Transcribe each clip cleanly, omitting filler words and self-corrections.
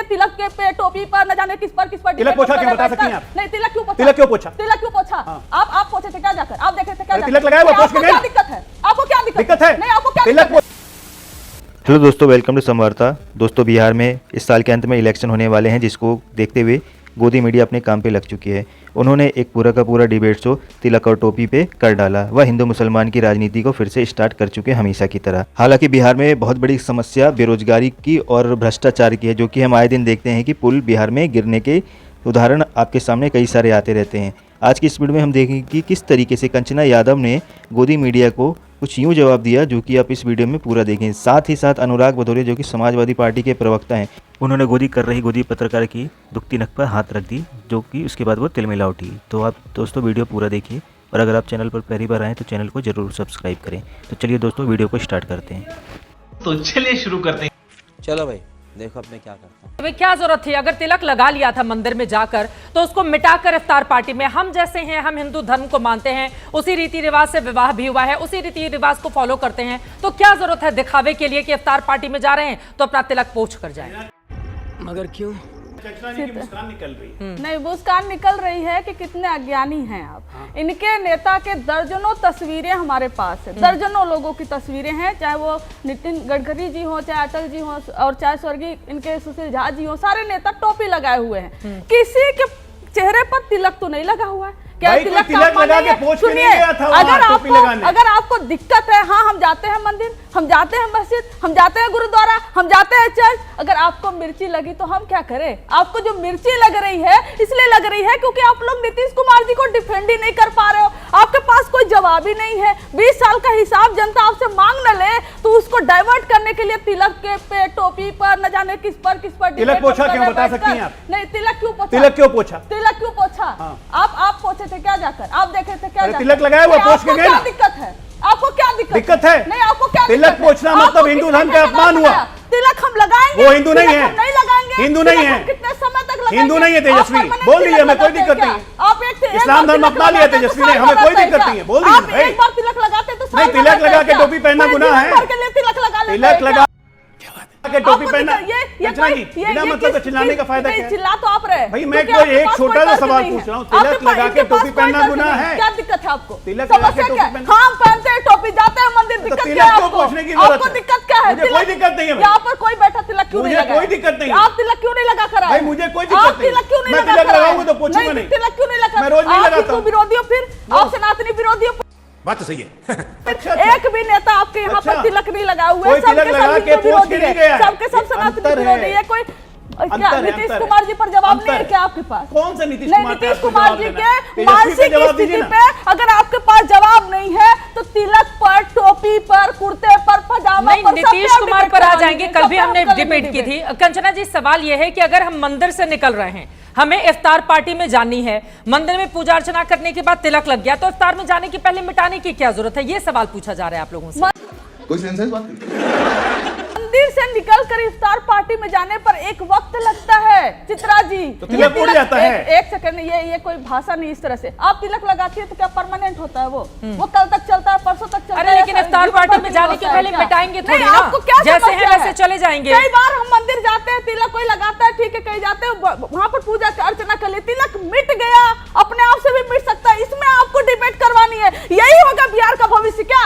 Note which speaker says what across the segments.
Speaker 1: तिलक के पे टोपी पर न जाने किस पर
Speaker 2: तिलक पोछा क्यों बता सकती हैं आप?
Speaker 1: नहीं, तिलक क्यों पोछा?
Speaker 2: तिलक क्यों पोछा?
Speaker 1: तिलक क्यों पोछा? आप पोछे थे क्या जाकर? आप देखे थे क्या जाकर?
Speaker 2: तिलक लगाया हुआ पोछ के गए?
Speaker 1: क्या दिक्कत है? आपको क्या दिक्कत
Speaker 2: है?
Speaker 1: नहीं, आपको क्या
Speaker 2: तिलक।
Speaker 3: हेलो दोस्तों, वेलकम टू समवार्ता। दोस्तों, बिहार में इस साल के अंत में इलेक्शन होने वाले हैं, जिसको देखते हुए गोदी मीडिया अपने काम पे लग चुकी है। उन्होंने एक पूरा का पूरा डिबेट शो तिलक और टोपी पे कर डाला। वह हिंदू मुसलमान की राजनीति को फिर से स्टार्ट कर चुके हमेशा की तरह। हालांकि बिहार में बहुत बड़ी समस्या बेरोजगारी की और भ्रष्टाचार की है, जो कि हम आए दिन देखते हैं कि पुल बिहार में गिरने के उदाहरण आपके सामने कई सारे आते रहते हैं। आज की इस वीडियो में हम देखेंगे कि किस तरीके से कंचना यादव ने गोदी मीडिया को कुछ यूँ जवाब दिया, जो कि आप इस वीडियो में पूरा देखें। साथ ही साथ अनुराग भदौरिया, जो कि समाजवादी पार्टी के प्रवक्ता हैं, उन्होंने गोदी कर रही गोदी पत्रकार की दुखती नक पर हाथ रख दी, जो कि उसके बाद वो तिलमिला उठी। तो आप दोस्तों वीडियो पूरा देखिए, और अगर आप चैनल पर पहली बार आएँ तो चैनल को जरूर सब्सक्राइब करें। तो चलिए दोस्तों, वीडियो को स्टार्ट करते हैं।
Speaker 4: तो चलिए शुरू करते हैं।
Speaker 5: चलो भाई, देखो अब मैं क्या करता हूँ।
Speaker 6: अबे क्या जरूरत थी? अगर तिलक लगा लिया था मंदिर में जाकर, तो उसको मिटाकर इफ्तार पार्टी में, हम जैसे हैं, हम हिंदू धर्म को मानते हैं, उसी रीति रिवाज से विवाह भी हुआ है, उसी रीति रिवाज को फॉलो करते हैं, तो क्या जरूरत है दिखावे के लिए कि इफ्तार पार्टी में जा रहे हैं तो अपना तिलक पोंछ कर जाए?
Speaker 5: मगर क्यों?
Speaker 2: मुस्कान निकल रही है।
Speaker 1: नहीं, मुस्कान निकल रही है कि कितने अज्ञानी हैं आप। इनके नेता के दर्जनों तस्वीरें हमारे पास है, दर्जनों लोगों की तस्वीरें हैं, चाहे वो नितिन गडकरी जी हो, चाहे अटल जी हो, और चाहे स्वर्गीय इनके सुशील झा जी हो। सारे नेता टोपी लगाए हुए हैं, किसी के चेहरे पर तिलक तो नहीं लगा हुआ है। क्या तिलक
Speaker 2: लगा के पोंछ के नहीं गया था?
Speaker 1: अगर आपको दिक्कत है, हाँ, हम जाते हैं मंदिर, हम जाते हैं मस्जिद, हम जाते हैं गुरुद्वारा, हम जाते हैं चर्च। अगर आपको मिर्ची लगी तो हम क्या करें? आपको जो मिर्ची लग रही है इसलिए लग रही है क्योंकि आप लोग नीतीश कुमार जी को डिफेंड ही नहीं कर पा रहे हो। आपके पास कोई जवाब ही नहीं है। 20 साल का हिसाब जनता आपसे मांग न ले तो उसको डाइवर्ट करने के लिए तिलक के पे टोपी पर न जाने किस पर
Speaker 2: तिलक पोछा क्यों बता सकती हैं आप?
Speaker 1: नहीं, तिलक क्यों पोछा?
Speaker 2: तिलक क्यों पोछा?
Speaker 1: तिलक क्यों पोछा? आप पोछे थे क्या जाकर? आप देखे थे क्या?
Speaker 2: तिलक लगाया हुआ पोछ के गए ना?
Speaker 1: दिक्कत है? आपको क्या दिक्कत
Speaker 2: है?
Speaker 1: नहीं, आपको क्या
Speaker 2: तिलक पोछना मतलब हिंदू धर्म का अपमान हुआ।
Speaker 1: तिलक हम लगाएंगे,
Speaker 2: वो हिंदू नहीं है,
Speaker 1: नहीं लगाएंगे।
Speaker 2: हिंदू नहीं है।
Speaker 1: कितने समय तक लगाएंगे?
Speaker 2: हिंदू नहीं है तेजस्वी, बोल दीजिए, हमें कोई दिक्कत नहीं है।
Speaker 1: आप एक
Speaker 2: इस्लाम धर्म अपना लिया तेजस्वी ने, हमें कोई दिक्कत नहीं है, बोल दीजिए।
Speaker 1: एक बार तिलक लगाते तो
Speaker 2: नहीं, तिलक लगा के टोपी पहनना गुनाह है। तिलक लगा के टोपी पहनना, बिना मतलब चिल्लाने का फायदा क्या है?
Speaker 1: चिल्ला तो आप रहे
Speaker 2: भाई, मैं कोई एक छोटा सा सवाल पूछ रहा हूँ। तिलक लगा के टोपी पहनना गुनाह है?
Speaker 1: क्या दिक्कत है आपको?
Speaker 2: तिलक लगा के टोपी पहनना,
Speaker 1: हम पहनते हैं टोपी, जाते हैं मंदिर, दिक्कत क्या है आपको? आपको दिक्कत क्या है?
Speaker 2: मुझे कोई दिक्कत नहीं है।
Speaker 1: यहाँ पर कोई बैठा तिलक क्यों नहीं लगा?
Speaker 2: कोई दिक्कत नहीं।
Speaker 1: आप तिलक क्यों नहीं लगा कर आए?
Speaker 2: भाई, मुझे कोई दिक्कत नहीं।
Speaker 1: तिलक क्यों नहीं लगा?
Speaker 2: मैं तिलक लगाऊंगा तो पूछूंगा नहीं।
Speaker 1: तिलक क्यों नहीं लगा?
Speaker 2: मैं रोज नहीं लगाता हूँ।
Speaker 1: विरोधियों, फिर आप सनातनी विरोधियों,
Speaker 2: बात तो सही है।
Speaker 1: एक भी नेता आपके यहाँ पर तिलक नहीं लगा हुआ है।
Speaker 2: तिलक लगा के पोंछ के नहीं गया,
Speaker 1: सबके सब सनातनी विरोधी है। कोई क्या नीतीश कुमार जी पर जवाब नहीं है क्या आपके पास?
Speaker 2: कौन सा नीतीश
Speaker 1: कुमार जी के मानसिक स्थिति पे अगर आपके पास जवाब नहीं है तो तिलक पर, टोपी पर, कुर्ते पर, पजामा पर,
Speaker 6: नीतीश कुमार पर आ जाएंगे। कल भी हमने डिबेट की थी। कंचना जी, सवाल यह है कि अगर हम मंदिर से निकल रहे हैं, हमें इफ्तार पार्टी में जानी है, मंदिर में पूजा अर्चना करने के बाद तिलक लग गया, तो इफ्तार में जाने की पहले मिटाने की क्या जरूरत है? ये सवाल पूछा जा रहा है आप लोगों से।
Speaker 7: कोई सेंस है इस बात की?
Speaker 1: मंदिर से निकलकर इफ्तार पार्टी में जाने पर एक वक्त लगता है, चित्रा जी।
Speaker 2: तो तिलक उड़ जाता है।
Speaker 1: एक सेकंड, ये कोई भाषा नहीं इस तरह से। आप तिलक लगाती है तो क्या परमानेंट होता है? वो कल तक चलता है, परसों तक चलता है।
Speaker 6: अरे लेकिन इफ्तार पार्टी में जाने के पहले मिटाएंगे थोड़ी ना, जैसे हैं वैसे चले जाएंगे।
Speaker 1: कई बार हम मंदिर जाते हैं, तिलक कोई लगाता है, ठीक है, कहीं जाते हैं वहां पर पूजा अर्चना कर ले, तिलक मिट गया, अपने आप से भी मिट सकता है। इसमें आपको डिबेट करवानी है? यही होगा बिहार का भविष्य क्या?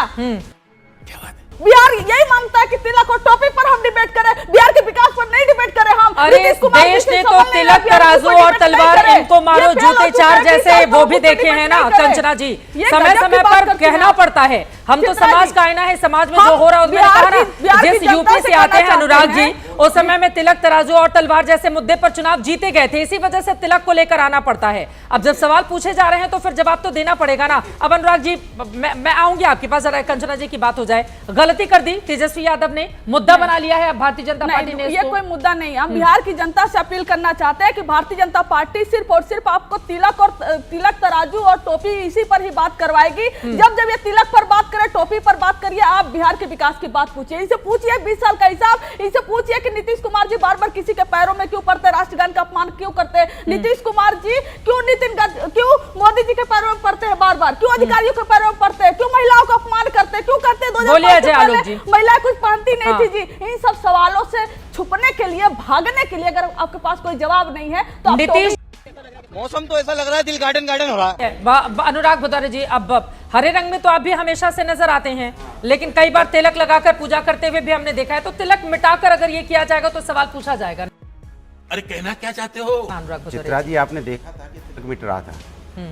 Speaker 1: बिहार यही मांगता है कि तिलक और टोपी पर हम डिबेट करें, बिहार के विकास पर नहीं डिबेट करें हम।
Speaker 6: अरे देश ने तो तिलक, तराजू और तलवार, इनको मारो जूते चार जैसे वो भी देखे हैं ना कंचना जी। समय समय पर कहना पड़ता है, हम तो समाज का आईना है, समाज में जो हो रहा है उसमें कहा ना, जिस यूपी से आते हैं अनुराग जी, उस समय में तिलक, तराजू और तलवार जैसे मुद्दे पर चुनाव जीते गए थे, इसी वजह से तिलक को लेकर आना पड़ता है। अब जब सवाल पूछे जा रहे हैं तो फिर जवाब तो देना पड़ेगा ना। अब अनुराग जी, मैं आऊंगी आपके पास, जरा कंचना जी की बात हो जाए। गलती कर दी तेजस्वी यादव ने, मुद्दा बना लिया है अब भारतीय जनता पार्टी ने।
Speaker 1: ये कोई मुद्दा नहीं है। हम बिहार की जनता से अपील करना चाहते हैं कि भारतीय जनता पार्टी सिर्फ और सिर्फ आपको तिलक, तराजू और टोपी इसी पर ही बात करवाएगी। जब ये तिलक पर बात करे, टोपी पर बात करिए, आप बिहार के विकास की बात पूछिए। इनसे पूछिए 20 साल का हिसाब, इनसे पूछिए कि नीतीश कुमार जी बार बार किसी के पैरों में क्यों पड़ते, राष्ट्रगान का अपमान क्यों करते हैं? नीतीश कुमार जी क्यों मोदी जी के पैरों में पड़ते हैं बार बार? क्यों अधिकारियों के पैरों में पड़ते हैं? क्यों महिलाओं का अपमान करते हैं? क्यों करते हैं? 2005 से पहले महिलाएं कुछ पहनती नहीं थी जी। इन सब सवालों से छुपने के लिए लिए भागने के लिए अगर आपके पास कोई जवाब नहीं है तो आप
Speaker 6: नीतीश
Speaker 5: मौसम तो ऐसा लग रहा है दिल गार्डन गार्डन हो रहा है।
Speaker 6: अनुराग भदौरिया जी, अब हरे रंग में तो आप भी हमेशा से नजर आते हैं, लेकिन कई बार तिलक लगाकर पूजा करते हुए भी हमने देखा है, तो तिलक मिटाकर अगर ये किया जाएगा तो सवाल पूछा जाएगा।
Speaker 7: अरे कहना क्या चाहते हो?
Speaker 6: अनुराग भदौरिया
Speaker 8: चित्रा जी, आपने देखा था कि तिलक मिट रहा था,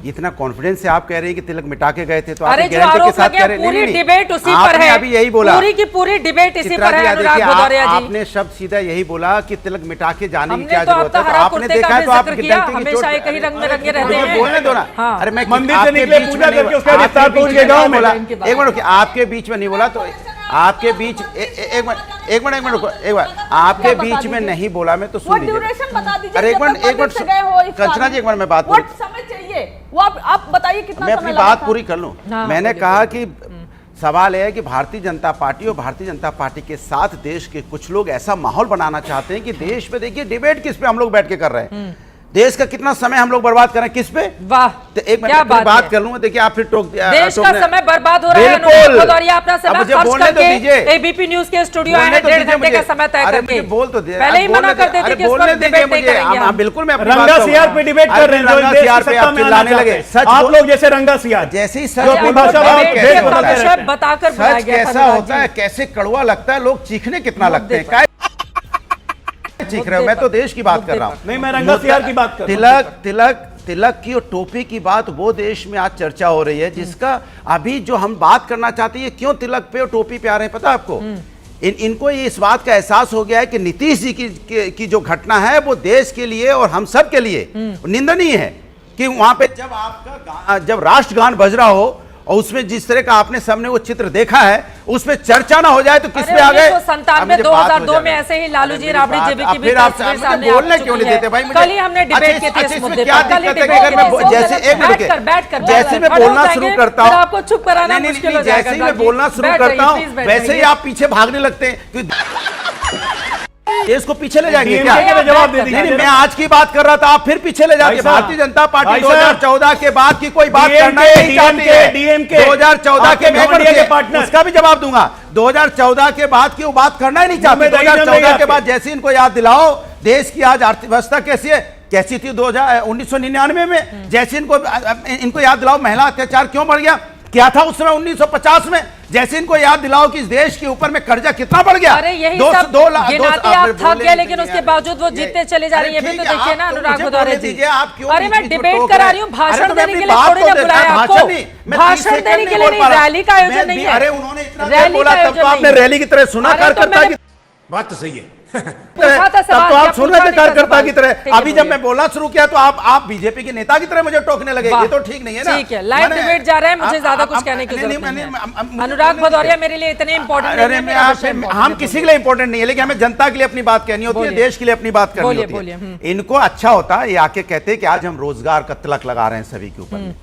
Speaker 8: इतना कॉन्फिडेंस से आप कह रहे हैं कि तिलक मिटा के गए थे, तो
Speaker 6: अरे
Speaker 8: आप
Speaker 6: जो
Speaker 8: गारंटी के
Speaker 6: आरोप
Speaker 8: साथ
Speaker 6: लगे
Speaker 8: कह रहे
Speaker 6: पूरी
Speaker 8: नहीं,
Speaker 6: डिबेट उसी पर
Speaker 8: आपने
Speaker 6: है,
Speaker 8: अभी यही बोला,
Speaker 6: पूरी की पूरी डिबेट इसी
Speaker 8: चित्रा
Speaker 6: पर है।
Speaker 8: जी,
Speaker 6: अनुराग
Speaker 8: देखिए,
Speaker 6: भदौरिया जी,
Speaker 8: आपने शब्द सीधा यही बोला कि तिलक मिटा के जाने की
Speaker 6: हमने
Speaker 8: क्या
Speaker 6: तो
Speaker 8: जरूरत
Speaker 6: आपका
Speaker 8: है, तो
Speaker 6: हरा
Speaker 8: आपने
Speaker 6: कुर्ते
Speaker 8: देखा
Speaker 6: का
Speaker 8: है
Speaker 6: भी
Speaker 8: तो आप
Speaker 6: जिक्र किया,
Speaker 8: डंके की
Speaker 6: हमेशा
Speaker 8: चोट-
Speaker 6: एक ही रंग में रंगे रहते
Speaker 8: मुझे
Speaker 6: हैं।
Speaker 8: बोलने दो ना।
Speaker 6: हाँ।
Speaker 8: अरे मैं
Speaker 2: मंदिर से
Speaker 8: आपके
Speaker 2: निकले,
Speaker 8: बीच
Speaker 2: पूजा
Speaker 8: में नहीं
Speaker 2: करके उसके बाद
Speaker 8: आपके
Speaker 2: इफ्तार पहुंच
Speaker 8: बीच
Speaker 2: गए
Speaker 8: में
Speaker 2: गाँव
Speaker 8: नहीं
Speaker 2: में।
Speaker 8: बोला। एक मिनट, आपके बीच में नहीं बोला, तो आपके बीच एक मिनट रुको, एक बार आपके बीच में नहीं बोला, मैं तो
Speaker 1: वो
Speaker 8: सुन लीजिए।
Speaker 1: ड्यूरेशन बता दीजिए।
Speaker 8: अरे एक
Speaker 1: जब
Speaker 8: मिनट,
Speaker 1: तक मंदिर से गए हो इफ्तार
Speaker 8: कंचना जी, एक मिनट मैं बात
Speaker 1: वो
Speaker 8: पूरी
Speaker 1: समय चाहिए, वो आप बताइए कितना
Speaker 8: मैं
Speaker 1: समय
Speaker 8: अपनी
Speaker 1: लगा
Speaker 8: बात
Speaker 1: था?
Speaker 8: पूरी कर लूं।
Speaker 6: हाँ,
Speaker 8: मैंने
Speaker 6: बोलिए,
Speaker 8: कहा कि सवाल है कि भारतीय जनता पार्टी और भारतीय जनता पार्टी के साथ देश के कुछ लोग ऐसा माहौल बनाना चाहते हैं कि देश पे, देखिए डिबेट किस पे हम लोग बैठ के कर रहे हैं, देश का कितना समय हम लोग बर्बाद कर रहे हैं किस पे।
Speaker 6: वाह,
Speaker 8: तो एक
Speaker 6: क्या
Speaker 8: मिनट बात
Speaker 6: है?
Speaker 8: कर लूं, देखिए आप फिर टोक दिया,
Speaker 6: देश का
Speaker 8: टोकने-
Speaker 6: समय बर्बाद हो रहा है।
Speaker 8: बिल्कुल।
Speaker 6: अनुराग भदौरिया अपना
Speaker 8: अब
Speaker 6: समय
Speaker 8: मुझे
Speaker 6: खर्च
Speaker 8: बोलने तो
Speaker 6: करके
Speaker 8: दीजिए।
Speaker 6: एबीपी न्यूज के स्टूडियो आए
Speaker 8: बोलने
Speaker 6: हैं,
Speaker 8: तो
Speaker 6: 1.5
Speaker 8: दीजिए
Speaker 6: घंटे का
Speaker 8: मुझे।
Speaker 6: समय तय
Speaker 8: अरे
Speaker 6: करके
Speaker 8: मुझे बोल तो दे,
Speaker 6: पहले ही
Speaker 8: बोलने
Speaker 6: मना
Speaker 8: दे-
Speaker 6: कर देते
Speaker 8: अरे
Speaker 6: कि इस
Speaker 8: बोलने
Speaker 6: पर
Speaker 8: दीजिए
Speaker 6: डिबेट नहीं
Speaker 8: मुझे।
Speaker 6: करेंगे
Speaker 8: हाँ,
Speaker 6: हम।
Speaker 8: बिल्कुल मैं अपनी
Speaker 2: रंगा
Speaker 8: बात
Speaker 2: सियार
Speaker 8: करूंगा।
Speaker 2: पे डिबेट कर रहे हैं, जो
Speaker 8: रंगा
Speaker 2: देश
Speaker 8: सियार
Speaker 2: की
Speaker 8: पे
Speaker 2: सत्ता
Speaker 8: आप
Speaker 2: में
Speaker 8: चिल्लाने
Speaker 2: आना
Speaker 8: लगे,
Speaker 2: चाहते हैं।
Speaker 8: सच
Speaker 2: आप
Speaker 8: बोल-
Speaker 2: लोग जैसे रंगा सियार
Speaker 8: जैसे ही
Speaker 2: जो
Speaker 8: सच
Speaker 2: अपनी
Speaker 8: बोलता
Speaker 2: भाषा
Speaker 8: है,
Speaker 2: में
Speaker 8: कैसे
Speaker 2: देश
Speaker 8: होता
Speaker 2: बताते
Speaker 8: है,
Speaker 2: रहते हैं।
Speaker 6: बताकर बुलाया
Speaker 8: सच
Speaker 6: गया था
Speaker 8: कैसा
Speaker 6: अनुराग
Speaker 8: होता
Speaker 6: जी।
Speaker 8: है, कैसे कड़वा लगता है, लोग चीखने कितना लगते हैं, काय चीख रहे हो? मैं तो देश की बात कर रहा हूँ।
Speaker 2: नहीं, मैं रंगा सियार की बात कर रहा हूं।
Speaker 8: तिलक तिलक तिलक की और टोपी की बात वो देश में आज चर्चा हो रही है, जिसका अभी जो हम बात करना चाहते हैं, ये क्यों तिलक पे और टोपी पे आ रहे हैं पता है आपको? इनको ये इस बात का एहसास हो गया है कि नीतीश जी की जो घटना है वो देश के लिए और हम सब के लिए निंदनीय है, कि वहां पे जब राष्ट्रगान बज रहा हो और उसमें जिस तरह का आपने सामने वो चित्र देखा है, उसमें चर्चा ना हो जाए तो किस पे आ गए?
Speaker 6: 1997 2002 में ऐसे ही लालू जी राबड़ी जीबी की भी तस्वीर सामने आ
Speaker 8: बोलने क्यों नहीं
Speaker 6: चुकी
Speaker 8: देते भाई?
Speaker 6: है। कल ही हमने डिबेट की थी इस मुद्दे
Speaker 8: क्या
Speaker 6: पर, कल ही
Speaker 8: दिक्कत है?
Speaker 6: डिबेट
Speaker 8: अगर
Speaker 6: की
Speaker 8: मैं
Speaker 6: थी।
Speaker 8: जैसे एक मिनट के-
Speaker 6: बैठकर
Speaker 8: जैसे मैं बोलना शुरू करता हूँ,
Speaker 6: आपको चुप कराना
Speaker 8: नहीं,
Speaker 6: मुश्किल हो
Speaker 8: नहीं,
Speaker 6: जाएगा।
Speaker 8: जैसे ही मैं बोलना शुरू करता हूँ वैसे ही आप पीछे भागने लगते हैं कि देश को पीछे ले जाएंगे क्या?
Speaker 2: DMK का जवाब दे
Speaker 8: नहीं,
Speaker 2: दीजिए।
Speaker 8: नहीं, मैं आज की बात कर रहा था, आप फिर पीछे ले जाते।
Speaker 2: भाई साहब,
Speaker 8: भारतीय जनता पार्टी
Speaker 2: भाई साहब,
Speaker 8: 2014 के बाद की कोई बात
Speaker 2: DMK,
Speaker 8: करना ही नहीं चाहती है।
Speaker 2: DMK
Speaker 8: 2014
Speaker 2: आपके
Speaker 8: के
Speaker 2: घमंडिया के पार्टनर।
Speaker 8: उसका भी जवाब दूंगा। 2014 में बात की वो बात करना ही नहीं चाहते।
Speaker 2: जिम्मेदारी नहीं
Speaker 8: 2014 के
Speaker 2: आपकी।
Speaker 8: बाद जैसे इनको याद दिलाओ देश की आज आर्थिक व्यवस्था कैसी है, कैसी थी 1999 में, जैसे इनको याद दिलाओ महिला अत्याचार क्यों बढ़ गया, क्या था उस समय 1950 में, जैसे इनको याद दिलाओ कि इस देश के ऊपर में कर्जा कितना बढ़ गया।
Speaker 6: अरे यही
Speaker 8: दो-
Speaker 6: सब
Speaker 8: दो ला-
Speaker 6: गिनाते
Speaker 8: दो-
Speaker 6: आप
Speaker 8: आप
Speaker 6: थक
Speaker 8: बोले
Speaker 6: गए,
Speaker 8: नहीं
Speaker 6: लेकिन
Speaker 8: यार।
Speaker 6: उसके बावजूद वो जीतते चले जा रही है।
Speaker 8: अरे
Speaker 6: भी तो
Speaker 8: ठीक है,
Speaker 6: देखिए
Speaker 8: आप
Speaker 6: ना
Speaker 8: तो
Speaker 6: अनुराग
Speaker 8: मुझे
Speaker 6: भदौरिया
Speaker 8: बोलने
Speaker 6: जी।
Speaker 8: दीजिए, आप क्यों
Speaker 6: अरे मैं
Speaker 8: बीच बीच में
Speaker 6: डिबेट
Speaker 8: टोक
Speaker 6: करा
Speaker 8: रहे
Speaker 6: रही हूँ,
Speaker 8: हैं?
Speaker 6: भाषण
Speaker 8: अरे तो मैं
Speaker 6: देने
Speaker 8: अपनी
Speaker 6: के लिए
Speaker 8: बात
Speaker 6: थोड़ी
Speaker 8: तो
Speaker 6: ना
Speaker 8: दे-
Speaker 6: बुलाया
Speaker 8: भाषण
Speaker 6: आपको।
Speaker 8: नहीं, मैं 30
Speaker 6: भाषण
Speaker 8: सेकंड
Speaker 6: देने के लिए
Speaker 8: बोल
Speaker 6: नहीं,
Speaker 8: पा रहा।
Speaker 6: रैली का आयोजन नहीं है।
Speaker 8: अरे उन्होंने इतना
Speaker 6: रैली
Speaker 8: बोला
Speaker 6: का
Speaker 8: तब तो
Speaker 6: आयोजन
Speaker 8: आपने
Speaker 6: नहीं है।
Speaker 8: रैली की तरह सुना,
Speaker 6: अरे तो
Speaker 8: कार्यकर्ता
Speaker 6: मैंने-
Speaker 8: की
Speaker 7: बात तो सही है।
Speaker 6: पूछा था
Speaker 8: तब
Speaker 6: सवाल,
Speaker 8: तो
Speaker 6: क्या
Speaker 8: आप सुन
Speaker 6: पूछा
Speaker 8: रहे थे
Speaker 6: नहीं था
Speaker 8: कार्यकर्ता
Speaker 6: सवाल?
Speaker 8: की तरह।
Speaker 6: ठीक है,
Speaker 8: अभी जब
Speaker 6: बोलिए।
Speaker 8: मैं बोलना शुरू किया तो आप बीजेपी के नेता की तरह मुझे टोकने लगे,
Speaker 6: वाह।
Speaker 8: ये तो ठीक नहीं है ना।
Speaker 6: ठीक है, लाइव डिबेट जा रहा है, मुझे ज्यादा कुछ कहने की जरूरत नहीं है। अनुराग भदौरिया मेरे लिए इतने इंपॉर्टेंट
Speaker 8: अरे
Speaker 6: नहीं है,
Speaker 8: मैं
Speaker 6: मेरा
Speaker 8: आपसे
Speaker 6: विषय
Speaker 8: हम किसी के लिए इंपॉर्टेंट नहीं है, लेकिन हमें जनता के लिए अपनी बात कहनी होती है,
Speaker 6: बोलिए।
Speaker 8: देश के लिए अपनी बात करनी
Speaker 6: बोलिए,
Speaker 8: होती
Speaker 6: बोलिए,
Speaker 8: है। इनको अच्छा होता ये आके कहते कि आज हम रोजगार का तिलक लगा रहे हैं सभी के ऊपर,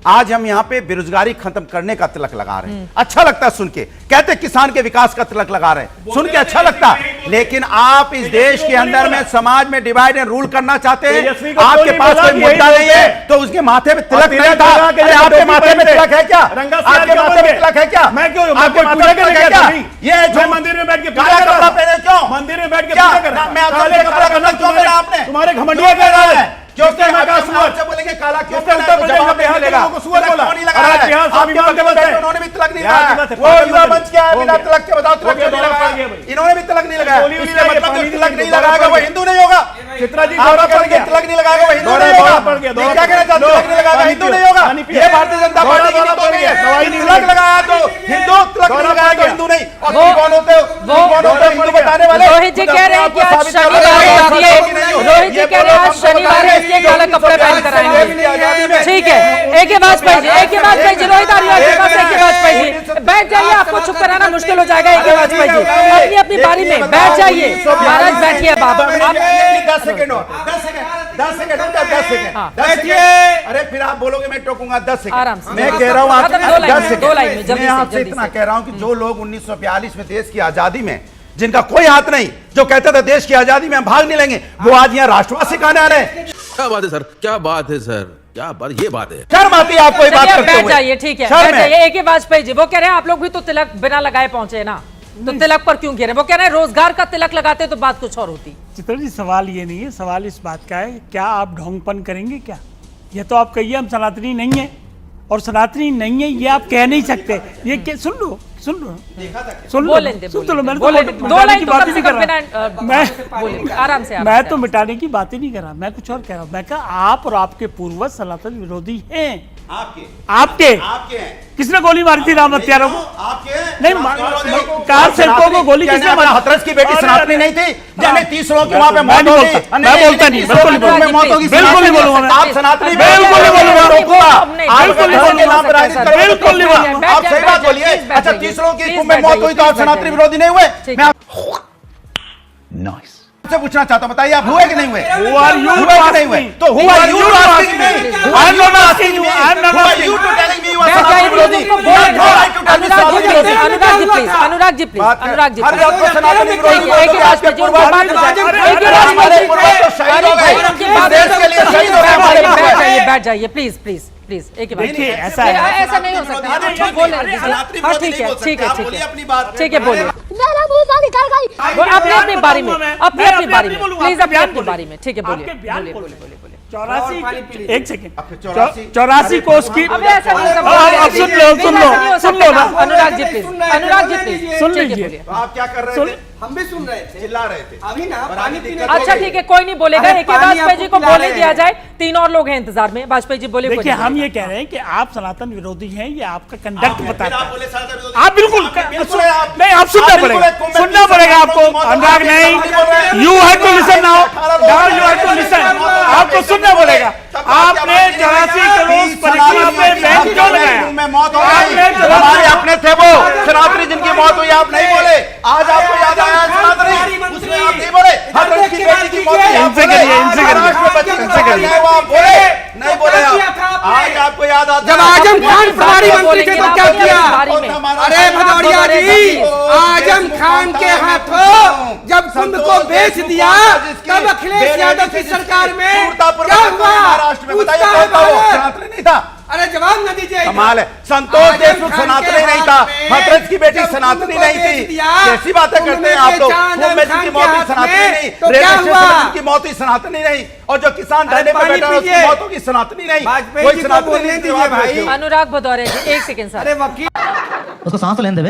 Speaker 8: आज हम यहाँ पे बेरोजगारी खत्म करने का तिलक लगा रहे हैं, अच्छा लगता है सुन के। कहते किसान के विकास का तिलक लगा रहे हैं, सुन के अच्छा लगता। लेकिन आप इस देश के अंदर में समाज में डिवाइड एंड रूल करना चाहते हैं। आपके पास कोई मुद्दा नहीं है तो उसके माथे पे तिलक नहीं था। अरे आपके माथे में तिलक है क्या? आपके माथे में तिलक है क्या?
Speaker 2: मैं क्यों
Speaker 8: आपके माथे में तिलक है क्या? ये
Speaker 2: मैं मंदिर में बैठ के
Speaker 8: काला कपड़ा पहने क्यों?
Speaker 2: मंदिर में बैठ के
Speaker 8: क्या?
Speaker 2: पूजा कर रहा हूं।
Speaker 8: मैं आपसे
Speaker 2: काले
Speaker 8: काला
Speaker 2: कपड़ा
Speaker 8: कपड़ा क्यों पहना आपने?
Speaker 2: तुम्हारे घमंडिया कह रहा है
Speaker 8: क्योंकि
Speaker 2: मैं कहा सुअर
Speaker 8: आपसे बोलेंगे काला क्यों
Speaker 2: उत्तर
Speaker 8: पहना है?
Speaker 2: प्रदेश
Speaker 8: जवाब
Speaker 2: में बिहार के
Speaker 8: मिलेगा।
Speaker 2: लोगों को सुअर
Speaker 8: तिलक
Speaker 2: बोला।
Speaker 8: क्यों नहीं लगा
Speaker 2: और
Speaker 8: रहा
Speaker 2: आज
Speaker 8: है?
Speaker 2: बिहार स्वाभिमान
Speaker 8: आपके
Speaker 2: दिवस है।
Speaker 8: उन्होंने भी तिलक नहीं
Speaker 2: बिहार
Speaker 8: लगाया।
Speaker 2: दिवस है,
Speaker 8: वो युवा
Speaker 2: स्वाभिमान
Speaker 8: मंच क्या है
Speaker 2: हो
Speaker 8: बिना
Speaker 2: गया।
Speaker 8: तिलक के? बताओ तिलक
Speaker 2: हो गया,
Speaker 8: क्यों नहीं
Speaker 2: दौरा
Speaker 8: लगाया?
Speaker 2: पड़ गया भाई।
Speaker 8: इन्होंने भी तिलक नहीं लगाया।
Speaker 2: गोली
Speaker 8: इसका
Speaker 2: उड़ी
Speaker 8: मतलब
Speaker 2: है,
Speaker 8: जो तिलक नहीं
Speaker 2: दौरा
Speaker 8: लगाएगा
Speaker 2: पड़
Speaker 8: वो
Speaker 2: गया।
Speaker 8: हिंदू नहीं होगा।
Speaker 2: चित्रा जी
Speaker 8: आप
Speaker 2: दौरा पड़
Speaker 8: बोलेंगे
Speaker 2: गया।
Speaker 8: तिलक नहीं लगाएगा वो हिंदू
Speaker 2: दौरा
Speaker 8: नहीं होगा।
Speaker 2: पड़ गया, दौरा
Speaker 8: ये क्या कहना चाहते हो? तिलक नहीं लगाएगा
Speaker 2: पानी
Speaker 8: हिंदू
Speaker 2: पियो,
Speaker 8: नहीं होगा।
Speaker 2: पानी पियो।
Speaker 8: ये भारतीय जनता
Speaker 2: दौरा
Speaker 8: पार्टी की
Speaker 2: दौरा
Speaker 8: नीति
Speaker 2: पड़
Speaker 8: नहीं
Speaker 2: गया, दवाई
Speaker 8: है।
Speaker 2: नहीं
Speaker 8: तिलक
Speaker 2: मिली।
Speaker 8: लगाया तो हिंदू, तिलक नहीं
Speaker 2: दौरा
Speaker 8: लगाया
Speaker 2: पड़
Speaker 8: तो
Speaker 2: गया।
Speaker 8: हिंदू नहीं। और
Speaker 6: वो-
Speaker 8: कौन होते हो? कौन होते हो हिंदू बताने वाले?
Speaker 6: रोहित जी कह रहे हैं कि आज शनिवार है इसलिए रोहित जी कह रहे हैं आज शनिवार है इसलिए काले कपड़े पहन कर आएंगे। ठीक है, एक ही वाजपेयी जी, एक ही वाजपेयी जी, रोहित आर्या के पास एक ही वाजपेयी जी। बैठ जाइए, आपको चुप कराना मुश्किल हो जाएगा। एक ही वाजपेयी जी अपनी अपनी बारी में बैठ जाइए। महाराज बैठिए बाबा, आप
Speaker 8: 10 सेकंड और 10 सेकंड बैठिए। अरे फिर आप बोलोगे मैं टोकूंगा 10 सेकंड।
Speaker 6: आराम से।
Speaker 8: मैं कह रहा हूं आपसे
Speaker 6: खत्म, दो लाइन
Speaker 8: 10
Speaker 6: में,
Speaker 8: सेकंड।
Speaker 6: दो लाइन में, जल्दी
Speaker 8: मैं
Speaker 6: से,
Speaker 8: आपसे
Speaker 6: जल्दी
Speaker 8: इतना
Speaker 6: से।
Speaker 8: कह रहा हूं कि जो लोग 1942 में देश की आजादी में जिनका कोई हाथ नहीं, जो कहते थे देश की आजादी में हम भाग नहीं लेंगे, वो आज यहाँ राष्ट्रवाद सिखाने आ रहे हैं।
Speaker 7: क्या बात है सर, क्या बात है सर, क्या बात, ये बात है।
Speaker 8: शर्म आती है आपको ये बात
Speaker 6: चलिए
Speaker 8: करते
Speaker 6: बैठ
Speaker 8: हुए?
Speaker 6: जाइए, ठीक है,
Speaker 8: शर्म
Speaker 6: बैठ जाइए। एक ही वाजपेयी जी वो कह रहे हैं आप लोग भी तो तिलक बिना लगाए पहुंचे ना, तो तिलक पर क्यों घेरे? वो कह रहे हैं रोजगार का तिलक लगाते तो बात कुछ और होती।
Speaker 9: चित्र जी सवाल ये नहीं है, सवाल इस बात का है क्या आप ढोंगपन करेंगे क्या? ये तो आप कहिए हम सनातनी नहीं है और सनातनी नहीं है ये आप कह नहीं सकते। ये क्या सुन लो सुन लो मैंने
Speaker 6: दो लाइन तो कम से कम बिना आराम से
Speaker 9: मैं तो मिटाने की बात ही नहीं कर रहा, मैं कुछ और कह रहा हूँ। मैं कहा आप और आपके पूर्वज सनातन विरोधी हैं। आपके किसने गोली मारी थी राम हत्यारों को? नहीं कार सेवकों को गोली किसने मारी?
Speaker 8: हथरस की बेटी सनातनी नहीं थी जिन्हें 30 लोगों की वहां पे मौत हो गई?
Speaker 9: मैं बोलता नहीं, बिल्कुल नहीं बोलूंगा,
Speaker 8: आप सनातनी
Speaker 9: बिल्कुल नहीं बोलूंगा,
Speaker 8: बिल्कुल नहीं बोलूंगा। आप सही बात बोलिए। अच्छा 30 लोगों की कुंभ में मौत हुई तो आप सनातनी विरोधी नहीं हुए? मैं आपसे पूछना चाहता हूं, बताइए आप हुए कि नहीं हुए? हुए कि नहीं हुए? तो who are you to asking me? I'm not asking you. Who are you to telling me you are सनातनी विरोधी?
Speaker 6: अनुराग जी प्लीज
Speaker 8: हर बात को सनातनी विरोधी बोलते हैं। आपके पूर्वज हमारे पूर्वज तो शहीद हो गए, इस देश के लिए शहीद हो गए हमारे पूर्वज।
Speaker 6: बैठ जाइए प्लीज प्लीज प्लीज। एक
Speaker 9: देखिए
Speaker 6: ऐसा नहीं हो सकता। आप बोल रहे हैं, ठीक है बोलिए अपने अपने बारे में प्लीज अपने बारे में ठीक है बोलिए।
Speaker 9: 84 कोस की सुन लो ना
Speaker 6: अनुराग जी प्लीज
Speaker 9: सुन लीजिए।
Speaker 8: आप क्या कर रहे थे? हम भी सुन रहे थे, चिल्ला रहे थे अभी ना पानी पीने।
Speaker 6: अच्छा ठीक है कोई नहीं बोलेगा, एक वाजपेयी जी को बोले दिया जाए, 3 और लोग हैं इंतजार में। वाजपेयी जी बोले।
Speaker 9: देखिए हम ये कह रहे हैं कि आप सनातन विरोधी हैं, ये आपका कंडक्ट बताता है। आप बिल्कुल नहीं, आप सुनना पड़ेगा आपको। अनुराग नहीं, you have to listen now, you have to listen. आपको सुनना पड़ेगा। आपने 84 करोड़ परिक्रमा पे बैन क्यों लगाया?
Speaker 8: हमारे अपने थे वो सनातनी जिनकी मौत हुई, आप नहीं बोले। आज आपको याद आया सनातनी, उसमें आप नहीं बोले। हर की बेटी की मौत
Speaker 9: इनसे करिए
Speaker 8: नहीं बोले आप। आज आपको याद आता
Speaker 5: जब आजम खान प्रभारी मंत्री थे तो क्या किया? अरे भदौरिया जी, आजम खान के हाथों जब कुंभ को बेच दिया तब अखिलेश यादव की सरकार में क्या हुआ?
Speaker 8: महाराष्ट्र में बताइए कौन था वो? सनातनी नहीं था।
Speaker 5: अरे जवाब न दीजिए।
Speaker 8: कमाल है, संतोष देशमुख सनातनी नहीं था, हथरस की बेटी सनातनी नहीं थी। कैसी बातें करते हैं आप लोग? कुंभ में जिनकी मौत हुई सनातनी नहीं, रेलवे स्टेशन जिनकी मौत हुई सनातनी नहीं, और जो किसान धरने पे बैठा है उसकी मौत होगी सनातनी नहीं। कोई सनातनी नहीं थी भाई।
Speaker 6: अनुराग भदौरिया जी 1 सेकंड सर।
Speaker 5: अरे वकील
Speaker 10: उसको सांस लेने दे।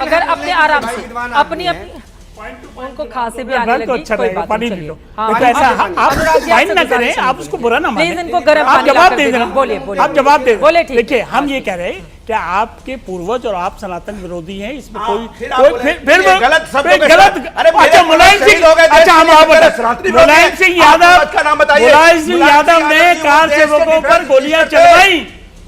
Speaker 6: अगर अपने आराम से अपनी उनको खांसी भी आने लगी,
Speaker 9: अच्छा
Speaker 6: कोई बात नहीं।
Speaker 9: लो ऐसा आप माइंड ना करें, आप उसको बुरा ना मानें।
Speaker 6: इनको गर्म
Speaker 9: आप जवाब दे देना।
Speaker 6: बोलिए
Speaker 9: आप जवाब दे
Speaker 6: बोले।
Speaker 9: देखिए हम ये कह रहे हैं कि आपके पूर्वज और आप सनातन विरोधी हैं, इसमें कोई
Speaker 8: गलत
Speaker 9: गलत। अच्छा मुलायम सिंह, अच्छा हम मुलायम सिंह यादव ने कार सेवकों पर गोलियां चलवाई,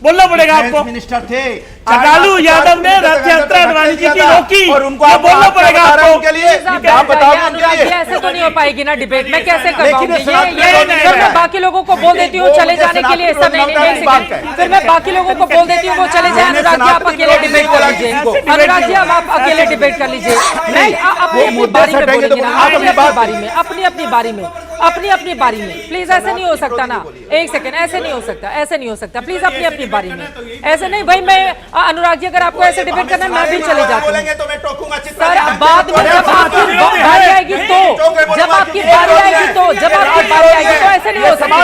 Speaker 9: बोलना पड़ेगा आपको।
Speaker 8: मिनिस्टर थे
Speaker 9: लालू यादव ने रथ यात्रा अडवाणी जी की रोकी
Speaker 8: और उनको
Speaker 9: बोलना पड़ेगा आपको।
Speaker 8: के लिए आप बताओ उनके लिए।
Speaker 6: ऐसे तो नहीं हो पाएगी ना डिबेट, मैं कैसे कर पाऊंगी? ये मैं बाकी लोगों को बोल देती हूँ चले जाने के लिए, ऐसा नहीं। फिर मैं बाकी लोगों को बोल देती हूँ वो चले जाए। अनुराग जी आप अकेले डिबेट कर लीजिए। अनुराग जी अब आप अकेले डिबेट कर लीजिए। नहीं अपनी अपनी बारी में बोलेंगे ना, अपनी अपनी बारी में प्लीज। ऐसे नहीं हो सकता ना, 1 सेकंड, ऐसे नहीं हो सकता प्लीज। अपनी अपनी बारी में ऐसे नहीं भाई। मैं अनुराग जी अगर आपको ऐसे डिबेट करना है मैं भी चले जाती हूँ
Speaker 8: तो मैं टोकूंगा।
Speaker 6: सर बाद में जब आपकी बारी आएगी तो, जब आपकी बारी आएगी तो ऐसे नहीं हो सकता,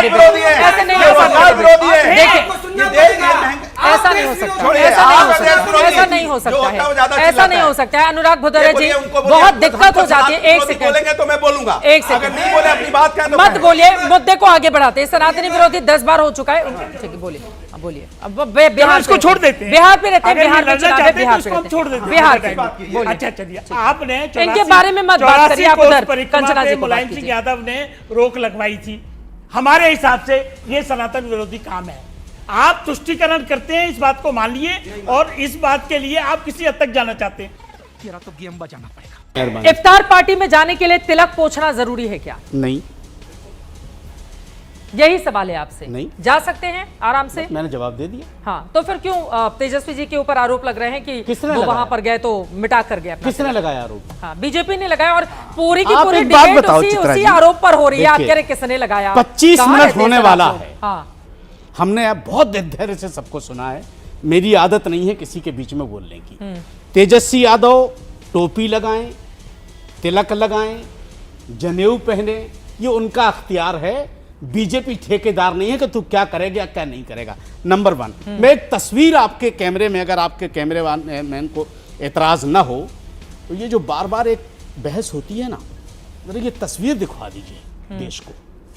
Speaker 6: ऐसे नहीं हो सकता। देखिए ऐसा नहीं हो सकता, ऐसा नहीं हो सकता है। अनुराग भदौरिया जी बहुत दिक्कत हो जाती है। 1 सेकंड
Speaker 8: बोलेंगे तो मैं बोलूंगा,
Speaker 6: 1 सेकंड
Speaker 8: नहीं बोले अपनी बात कहें तो
Speaker 6: मत बोलिए, मुद्दे को आगे बढ़ाते हैं। सनातनी विरोधी 10 बार हो चुका है। ठीक है बोलिए अब बिहार
Speaker 9: इसको छोड़ देते हैं।
Speaker 6: बिहार पे रहते हैं, बिहार पे
Speaker 9: छोड़ देते हैं।
Speaker 6: बिहार पे।
Speaker 9: अच्छा चलिए आपने
Speaker 6: इनके बारे में मत बात करिए, आप उधर कंचना जी को
Speaker 9: मुलायम सिंह यादव ने रोक लगवाई थी। हमारे हिसाब से ये सनातन विरोधी काम है। आप तुष्टिकरण करते हैं, इस बात को मान लिए, और इस बात के लिए आप किसी हद तक जाना चाहते हैं।
Speaker 10: तेरा तो गेम बजाना पड़ेगा।
Speaker 6: इफ्तार पार्टी में जाने के लिए तिलक पोंछना जरूरी है क्या?
Speaker 2: नहीं,
Speaker 6: यही सवाल है आपसे।
Speaker 2: नहीं
Speaker 6: जा सकते हैं आराम से।
Speaker 2: मैंने जवाब दे दिया।
Speaker 6: हाँ तो फिर क्यों तेजस्वी जी के ऊपर आरोप लग रहे हैं कि वो वहां पर गए तो मिटा कर गए?
Speaker 2: किसने लगाया आरोप?
Speaker 6: हाँ बीजेपी ने लगाया, और पूरी की पूरी डिबेट उसी आरोप पर हो रही है। आप कह रहे किसने लगाया?
Speaker 2: 25 मिनट होने वाला है।
Speaker 6: हाँ
Speaker 2: हमने अब बहुत धैर्य से सबको सुना है। मेरी आदत नहीं है किसी के बीच में बोलने की। तेजस्वी यादव टोपी लगाएं, तिलक लगाएं,
Speaker 9: जनेऊ पहने, ये उनका अख्तियार है। बीजेपी ठेकेदार नहीं है कि तू क्या करेगा क्या नहीं करेगा। नंबर 1, मैं एक तस्वीर आपके कैमरे में, अगर आपके कैमरे मैन को एतराज ना हो, तो ये जो बार बार एक बहस होती है ना, जरा ये तस्वीर दिखवा दीजिए देश को।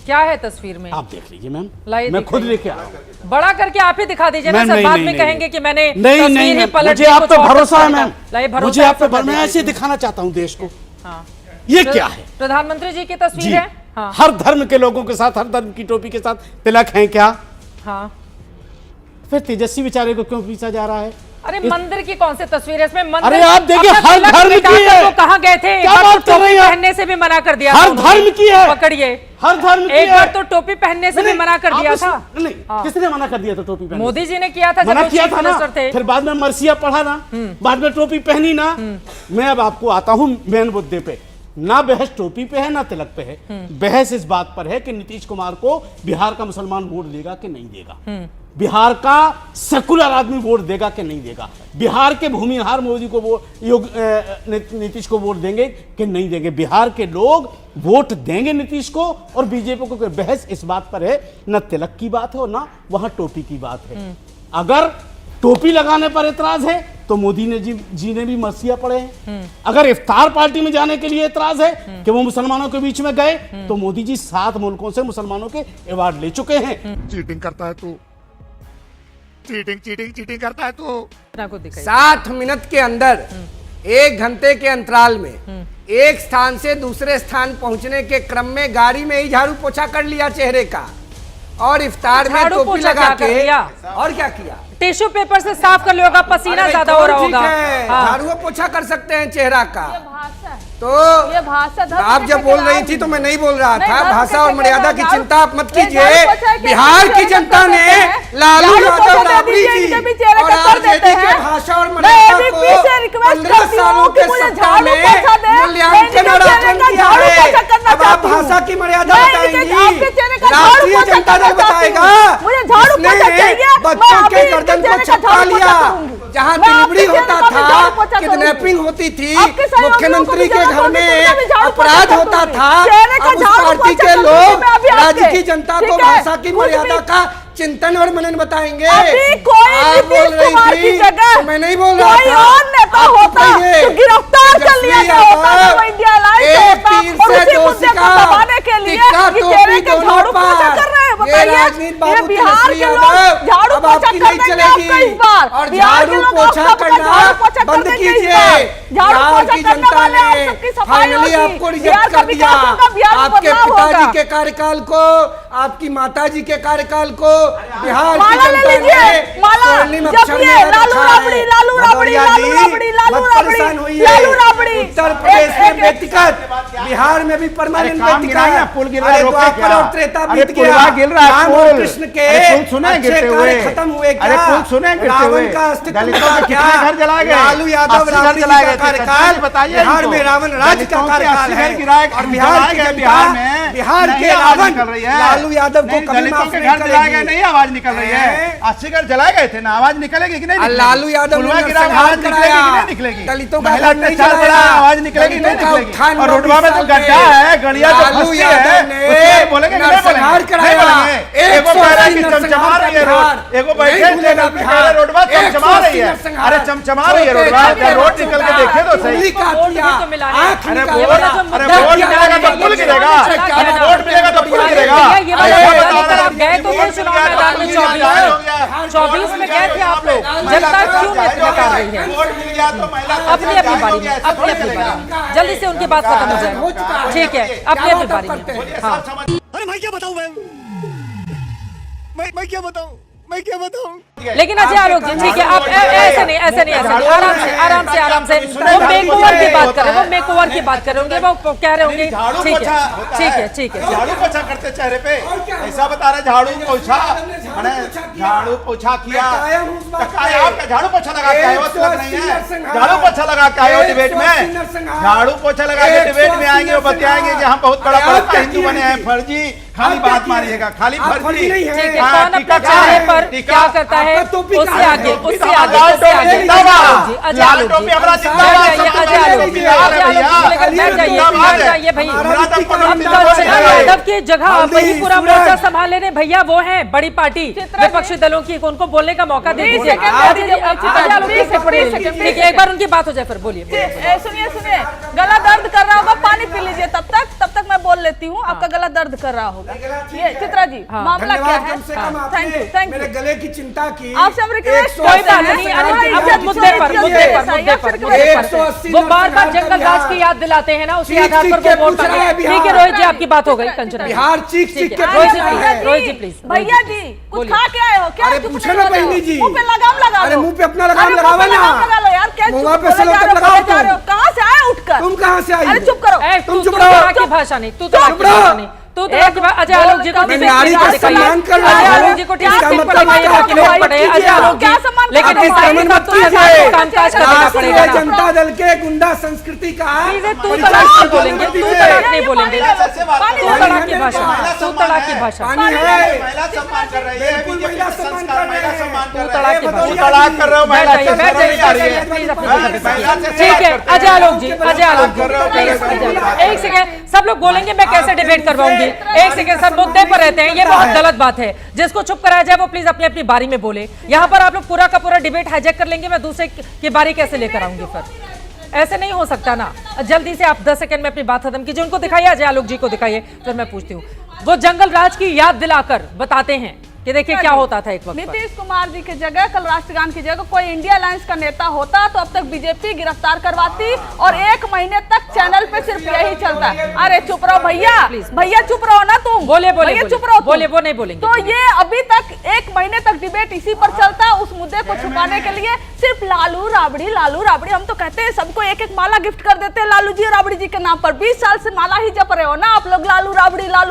Speaker 6: क्या है तस्वीर में?
Speaker 9: आप देख लीजिए मैम,
Speaker 6: लाइए
Speaker 9: मैं
Speaker 6: दिख
Speaker 9: खुद
Speaker 6: रही
Speaker 9: लेके आया हूं।
Speaker 6: बड़ा करके आप ही दिखा दीजिए ना
Speaker 9: मैम,
Speaker 6: सर, बाद
Speaker 9: नहीं,
Speaker 6: में
Speaker 9: नहीं,
Speaker 6: कहेंगे कि मैंने
Speaker 9: नहीं
Speaker 6: तस्वीर ही पलट
Speaker 9: मुझे
Speaker 6: दी,
Speaker 9: आप
Speaker 6: कुछ
Speaker 9: पे
Speaker 6: और
Speaker 9: भरोसा है
Speaker 6: तस्वीर
Speaker 9: मैम,
Speaker 6: था। लाइए, भरोसा
Speaker 9: मुझे आप पे
Speaker 6: है, सब
Speaker 9: मैं
Speaker 6: दे
Speaker 9: ऐसे
Speaker 6: दीजिए।
Speaker 9: दिखाना चाहता हूं देश को।
Speaker 6: हाँ।
Speaker 9: ये क्या है?
Speaker 6: प्रधानमंत्री जी की तस्वीर
Speaker 9: जी,
Speaker 6: है। हाँ।
Speaker 9: हर धर्म के लोगों के साथ, हर धर्म की टोपी के साथ तिलक है क्या?
Speaker 6: हाँ।
Speaker 9: फिर तेजस्वी बेचारे को क्यों पीछा जा रहा है?
Speaker 6: अरे मंदिर की कौन सी तस्वीर है इसमें? मंदिर,
Speaker 9: अरे आप देखिए,
Speaker 6: अपना
Speaker 9: हर
Speaker 6: तिलक
Speaker 9: धर्म
Speaker 6: मिटा
Speaker 9: की
Speaker 6: कर
Speaker 9: है।
Speaker 6: वो कहाँ गए थे?
Speaker 9: क्या
Speaker 6: एक बार
Speaker 9: बात
Speaker 6: तो
Speaker 9: कर रही
Speaker 6: टोपी
Speaker 9: हैं?
Speaker 6: पहनने से भी मना कर दिया
Speaker 9: हर
Speaker 6: था उन्होंने।
Speaker 9: धर्म की है।
Speaker 6: पकड़िए,
Speaker 9: हर धर्म की
Speaker 6: एक
Speaker 9: है।
Speaker 6: बार तो टोपी पहनने से भी मना कर दिया था।
Speaker 9: नहीं, किसने मना कर दिया था टोपी पहनने?
Speaker 6: मोदी जी ने किया था, जब
Speaker 9: मना
Speaker 6: वो
Speaker 9: किया
Speaker 6: चीफ
Speaker 9: था ना,
Speaker 6: मिनिस्टर थे।
Speaker 9: फिर बाद में मर्सिया पढ़ा ना, बाद में टोपी पहनी ना। मैं अब आपको आता हूं मेन मुद्दे पे। ना बहस टोपी पे है ना तिलक पे है, बहस इस बात पर है कि नीतीश कुमार को बिहार का मुसलमान वोट देगा कि नहीं देगा, बिहार का सेकुलर आदमी वोट देगा कि नहीं देगा, बिहार के भूमिहार मोदी को वो नीतीश को वोट देंगे कि नहीं देंगे, बिहार के लोग वोट देंगे नीतीश को और बीजेपी को। बहस इस बात पर है, न तिलक की बात है और ना वहां टोपी की बात है। अगर टोपी लगाने पर एतराज है तो मोदी ने जी ने भी मर्सिया पढ़े हैं। अगर इफ्तार पार्टी में जाने के लिए एतराज है कि वो मुसलमानों के बीच में गए, तो मोदी जी 7 मुल्कों से मुसलमानों के अवार्ड ले चुके हैं।
Speaker 11: चीटिंग करता है तू, चीटिंग करता है तू।
Speaker 5: 7 मिनट के अंदर 1 घंटे के अंतराल में एक स्थान से दूसरे स्थान पहुंचने के क्रम में गाड़ी में ही झाड़ू पोछा कर लिया चेहरे का, और इफ्तार में
Speaker 6: झाड़ू
Speaker 5: टोपी
Speaker 6: पोछा
Speaker 5: लगा
Speaker 6: क्या कर
Speaker 5: के
Speaker 6: लिया?
Speaker 5: और क्या किया?
Speaker 6: टिश्यू पेपर से साफ कर लिया होगा, पसीना ज्यादा हो रहा होगा। हाँ।
Speaker 5: झाड़ू पोछा कर सकते हैं चेहरा का। तो
Speaker 1: ये भाषा
Speaker 5: आप जब बोल रही थी तो मैं नहीं बोल रहा था। भाषा और मर्यादा की चिंता आप मत कीजिए। बिहार की जनता ने लालू यादव, राबड़ी जी और आरजेडी के भाषा और मर्यादा को 15 सालों के सत्ता में मूल्यांकन और आकलन किया है। अब आप भाषा की मर्यादा बताएंगी, राष्ट्रीय जनता दल बताएगा। बच्चों के गर्दन को छपा लिया, जहाँ डिलीवरी होता था, किडनैपिंग होती थी, मुख्यमंत्री के घर में अपराध होता था, अब उस पार्टी के लोग राज्य की जनता को भाषा की मर्यादा का चिंतन और मनन बताएंगे। आप बोल रही थी तो मैं नहीं बोल रहा था। आप कहिए,
Speaker 1: गिरफ्तार कर लिया गया होता, वो इंडिया लाइव होता, और उसी मुद्दे को दबाने के लिए ये चेहरे के झाड़ू पोछा कर रहे हैं। बताइए, ये बिहार के लोग झाड़ू पोछा कर देंगे आपका इस बार। बिहार के लोग
Speaker 5: पोछा करना बंद कीजिए। बिहार की जनता ने फाइनली आपको रिजेक्ट कर दिया। आपके पिताजी के कार्यकाल को, आपकी माताजी के कार्यकाल को बिहार की जनता ने स्वर्णिम अक्षर में रखा है। भदौरिया जी मत परेशान होइए। उत्तर प्रदेश में व्यक्तिगत, बिहार में भी परमानेंट व्यक्तिगत। अरे द्वापर और त्रेता बीत गया, राम और कृष्ण के अच्छे कार्य खत्म हुए क्या? रावण का अस्तित्व क्या? लालू यादव राबड़ी का कार्यकाल, बिहार में रावण राज्य का कार्यकाल है, और बिहार की जनता, बिहार के रावण लालू यादव को कभी माफ नहीं करेगी।
Speaker 2: नहीं आवाज निकल रही है। 80 घर जलाए गए थे ना, आवाज निकलेगी कि नहीं?
Speaker 5: लालू यादव ने
Speaker 2: आवाज निकलेगी कि नहीं निकलेगी?
Speaker 5: दलितों का
Speaker 2: नहीं चलाया, आवाज निकलेगी नहीं निकलेगी? और रोडवा में तो गड्ढा है, गड़िया तो फंसी है, बोलेंगे कि नहीं बोलेंगे? एगो कह रहा है कि चमचमा रही है रोड, एगो बैठे रोडवा चमचमा रही है। अरे चमचमा रही है रोडवा, रोड निकल के देखे तो सही। अरे वोट मिलेगा तो पुल गिरेगा, वोट मिलेगा तो पुल गिरेगा।
Speaker 6: गए तो थे चुनाव मैदान में 24 में गए थे आप लोग, जनता क्यों नकार रही है? अपनी अपनी बारी में, अपनी अपनी बारी में, जल्दी से उनकी बात खत्म हो जाए। ठीक है, अपनी अपनी बारी में। हाँ,
Speaker 11: अरे मैं क्या बताऊं, मैं क्या बताऊं, मैं क्या बताऊं?
Speaker 6: लेकिन अजय आलोक जी, ठीक है, आप ऐसे नहीं, आराम से वो मेकओवर की बात कर रहे हैं, वो मेकओवर की बात कर रहे होंगे, वो कह रहे होंगे। ठीक है।
Speaker 2: झाड़ू पोछा करते चेहरे पे, ऐसा बता रहे झाड़ू पोछा, झाड़ू पोछा किया। आपका झाड़ू पोछा लगा के आए हो, तिलक नहीं है, झाड़ू पोछा लगा के आए हो डिबेट में। झाड़ू पोछा लगा के डिबेट में आएंगे, वो बताएंगे कि हम बहुत बड़ा हिंदू बने हैं, फर्जी खाली बात मारिएगा, खाली फर्जी
Speaker 5: नहीं है।
Speaker 6: ठीक है, कौन अपना चेहरे पर क्या करता है उससे आगे उससे आगे
Speaker 2: लाल टोपी हमारा
Speaker 6: जाइए भैया यादव की जगह वही पूरा मोर्चा संभाल रहे भैया, वो है बड़ी पार्टी विपक्षी दलों की, उनको बोलने का मौका दे दीजिए। ठीक है, एक बार उनकी बात हो जाए फिर बोलिए।
Speaker 1: सुनिए सुनिए, गला दर्द कर रहा होगा, पानी पी लीजिए, तब तक मैं बोल लेती हूँ। आपका गला दर्द कर रहा होगा। ये चित्रा जी, मामला क्या है? थैंक यू
Speaker 5: मेरे गले की चिंता की।
Speaker 1: आपसे हम रिक्वेस्ट
Speaker 6: कोई बात नहीं, मुद्दे पर वो बार जंगल राज की याद दिलाते हैं ना, उसी आधार पर वो वोट मांगे। ठीक है रोहित जी, आपकी बात हो गई। कंचना
Speaker 5: बिहार चीख चीख के
Speaker 6: रोहित जी प्लीज।
Speaker 1: भैया जी कुछ खा के आए हो क्या?
Speaker 5: अरे पूछो ना बहनी जी,
Speaker 1: मुंह पे लगाम लगा
Speaker 5: अरे
Speaker 1: लो।
Speaker 5: मुंह पे अपना लगाम लगाओ ना,
Speaker 1: लगा लो यार, क्या
Speaker 5: मुंह पे से लगाओ।
Speaker 1: कहाँ से आए उठकर?
Speaker 5: तुम कहाँ से आई?
Speaker 1: अरे चुप करो,
Speaker 6: तुम चुप रहो। की भाषा नहीं, तू तो
Speaker 5: चुप रहो।
Speaker 6: तू तो अजय आलोक जी को
Speaker 5: नारी का सम्मान कर रहा
Speaker 6: अजय
Speaker 5: हूं।
Speaker 6: आलोक जी को ठीक
Speaker 5: इसका
Speaker 6: से
Speaker 5: मतलब
Speaker 6: पढ़ाइए
Speaker 5: क्या
Speaker 6: कि लोग पढ़े अजय आलोक
Speaker 1: क्या
Speaker 6: जी,
Speaker 1: सम्मान
Speaker 6: लेकिन
Speaker 1: कर रहा
Speaker 6: ऐसा
Speaker 1: हूं?
Speaker 6: ही सब तो सरकार को कामकाज करना पड़ेगा ना।
Speaker 5: जनता दल के गुंडा संस्कृति का
Speaker 6: तू तड़ाक नहीं बोलेंगे, तू तड़ाक नहीं बोलेंगे, तू तड़ाक की भाषा, तू तड़ाक की भाषा,
Speaker 5: पानी है।
Speaker 2: महिला सम्मान कर रही है,
Speaker 5: बिल्कुल महिला सम्मान कर रहे हैं।
Speaker 6: तू तड़ाक की भाषा।
Speaker 2: तड़ाक कर रहे हो, महिला
Speaker 6: बैठ जाइए प्लीज अपनी जगह। ठीक है अजय आलोक जी, अजय आलोक जी एक सेकेंड, सब लोग बोलेंगे, मैं कैसे डिबेट करवाऊंगी? एक सेकेंड, सब मुद्दे पर रहते हैं, ये बहुत गलत बात है। जिसको चुप कराया जाए वो प्लीज अपनी अपनी बारी में बोले। यहाँ पर आप लोग पूरा का पूरा डिबेट हाईजैक कर लेंगे, मैं दूसरे की बारी कैसे लेकर आऊंगी? फिर ऐसे नहीं हो सकता ना। जल्दी से आप 10 सेकंड में अपनी बात खत्म कीजिए, उनको दिखाइए, अजय आलोक जी को दिखाइए, फिर मैं पूछती हूँ। वो जंगल राज की याद दिलाकर बताते हैं कि देखिए क्या होता था एक वक्त।
Speaker 1: नीतीश कुमार जी की जगह, कल राष्ट्रगान की जगह कोई इंडिया अलायंस का नेता होता तो अब तक बीजेपी गिरफ्तार करवाती और 1 महीने तक चैनल पे सिर्फ यही चलता। अरे चुप रहो भैया, भैया चुप रहो ना तुम।
Speaker 6: बोले
Speaker 1: चुप रहो,
Speaker 6: बोले, वो नहीं बोलेंगे।
Speaker 1: तो ये अभी तक 1 महीने तक डिबेट इसी पर चलता, उस मुद्दे को छुपाने के लिए सिर्फ लालू राबड़ी लालू राबड़ी। हम तो कहते हैं सबको एक एक माला गिफ्ट कर देते हैं लालू जी और राबड़ी जी के नाम पर। 20 साल से माला ही जप रहे हो ना आप लोग, लालू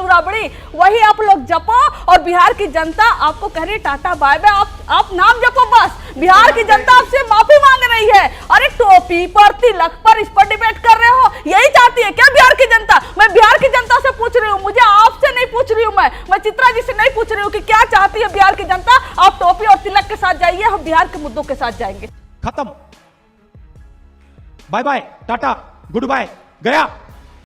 Speaker 1: राबड़ी वही आप लोग जपो और बिहार की जनता आपको कह रही टाटा बाय बाय, आप नाम जपो बस। बिहार की जनता आपसे माफी मांग रही है। अरे टोपी पर, तिलक पर, इस पर डिबेट कर रहे हो, यही चाहती है क्या बिहार की जनता? मैं बिहार की जनता से पूछ रही हूँ, मुझे आपसे नहीं पूछ रही हूँ, मैं चित्रा जी से नहीं पूछ रही हूँ कि क्या चाहती है बिहार की जनता। आप टोपी और तिलक के साथ जाइए, हम बिहार के मुद्दों के साथ जाएंगे।
Speaker 9: खत्म, bye bye, tata, good bye, गया।